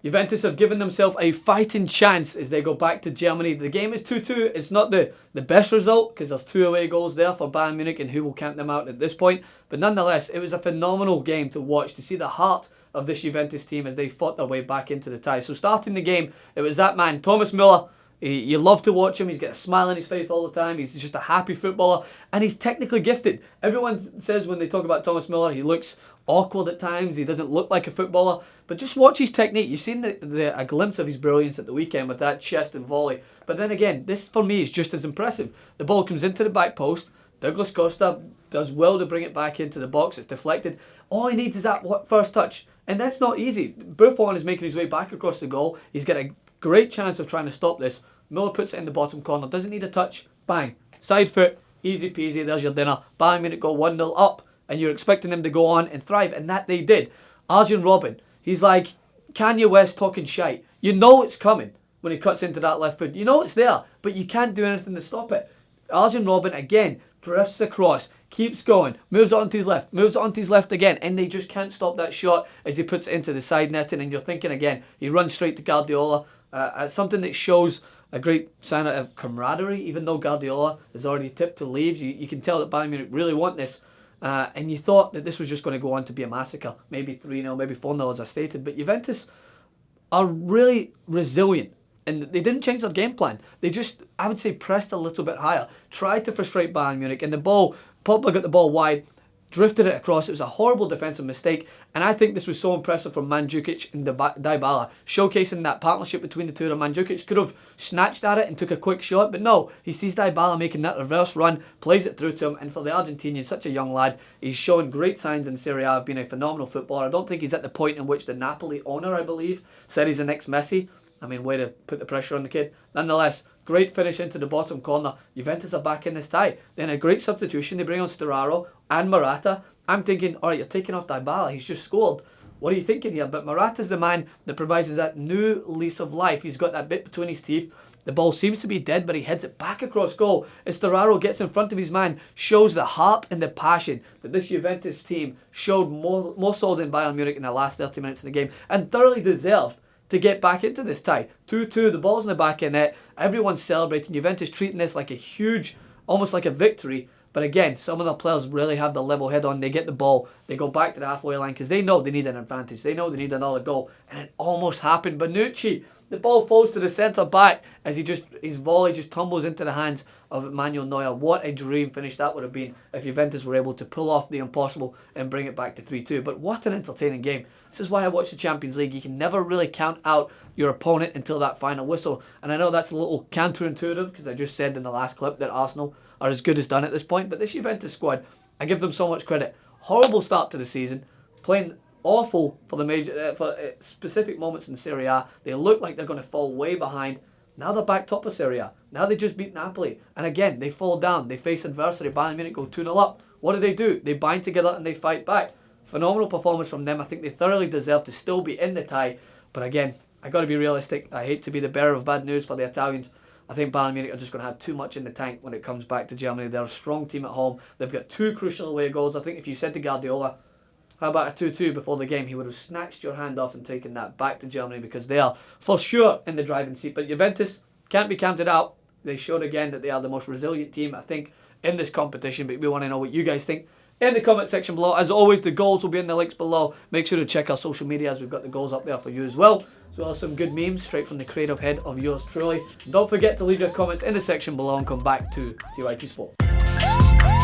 Juventus have given themselves a fighting chance as they go back to Germany. The game is 2-2. It's not the best result because there's 2 away goals there for Bayern Munich, and who will count them out at this point. But nonetheless, it was a phenomenal game to watch, to see the heart of this Juventus team as they fought their way back into the tie. So starting the game, it was that man, Thomas Mueller. You love to watch him. He's got a smile on his face all the time. He's just a happy footballer, and he's technically gifted. Everyone says when they talk about Thomas Mueller, he looks awkward at times. He doesn't look like a footballer, but just watch his technique. You've seen a glimpse of his brilliance at the weekend with that chest and volley. But then again, this for me is just as impressive. The ball comes into the back post. Douglas Costa does well to bring it back into the box. It's deflected. All he needs is that first touch, and that's not easy. Buffon is making his way back across the goal. He's got a great chance of trying to stop this. Mueller puts it in the bottom corner. Doesn't need a touch. Bang. Side foot. Easy peasy. There's your dinner. Bayern Munich go 1-0 up, and you're expecting them to go on and thrive, and that they did. Arjen Robben, he's like Kanye West talking shite. You know it's coming when he cuts into that left foot. You know it's there, but you can't do anything to stop it. Arjen Robben, again, drifts across, keeps going, moves on to his left, moves on to his left again, and they just can't stop that shot as he puts it into the side netting, and you're thinking again, he runs straight to Guardiola. Something that shows a great sign of camaraderie, even though Guardiola has already tipped to leave. You can tell that Bayern Munich really want this. And you thought that this was just going to go on to be a massacre. Maybe 3-0, maybe 4-0 as I stated. But Juventus are really resilient. And they didn't change their game plan. They just, I would say, pressed a little bit higher. Tried to frustrate Bayern Munich. And the ball, Pogba got the ball wide, drifted it across. It was a horrible defensive mistake. And I think this was so impressive from Mandzukic and Dybala, showcasing that partnership between the two of them. Mandzukic could have snatched at it and took a quick shot, but no, he sees Dybala making that reverse run, plays it through to him, and for the Argentinian, such a young lad, he's showing great signs in Serie A of being a phenomenal footballer. I don't think he's at the point in which the Napoli owner, I believe, said he's the next Messi. I mean, way to put the pressure on the kid. Nonetheless, great finish into the bottom corner. Juventus are back in this tie. Then a great substitution. They bring on Sturaro and Morata. I'm thinking, all right, you're taking off Dybala. He's just scored. What are you thinking here? But Morata's the man that provides us that new lease of life. He's got that bit between his teeth. The ball seems to be dead, but he heads it back across goal. As Sturaro gets in front of his man, shows the heart and the passion that this Juventus team showed more so than Bayern Munich in the last 30 minutes of the game, and thoroughly deserved to get back into this tie. 2-2, the ball's in the back of the net. Everyone's celebrating. Juventus treating this like a huge, almost like a victory. But again, some of the players really have the level head on. They get the ball. They go back to the halfway line because they know they need an advantage. They know they need another goal. And it almost happened. Bonucci, the ball falls to the centre back as his volley just tumbles into the hands of Manuel Neuer. What a dream finish that would have been if Juventus were able to pull off the impossible and bring it back to 3-2. But what an entertaining game. This is why I watch the Champions League. You can never really count out your opponent until that final whistle. And I know that's a little counterintuitive because I just said in the last clip that Arsenal are as good as done at this point. But this Juventus squad, I give them so much credit. Horrible start to the season. Playing awful for the specific moments in Serie A. They look like they're going to fall way behind. Now they're back top of Serie A. Now they just beat Napoli. And again, they fall down. They face adversity. Bayern Munich go 2-0 up. What do? They bind together and they fight back. Phenomenal performance from them. I think they thoroughly deserve to still be in the tie. But again, I got to be realistic. I hate to be the bearer of bad news for the Italians. I think Bayern Munich are just going to have too much in the tank when it comes back to Germany. They're a strong team at home. They've got 2 crucial away goals. I think if you said to Guardiola, how about a 2-2 before the game, he would have snatched your hand off and taken that back to Germany because they are for sure in the driving seat. But Juventus can't be counted out. They showed again that they are the most resilient team, I think, in this competition. But we want to know what you guys think in the comment section below. As always, the goals will be in the links below. Make sure to check our social media as we've got the goals up there for you as well as some good memes straight from the creative head of yours truly. Don't forget to leave your comments in the section below and come back to TYT Sport.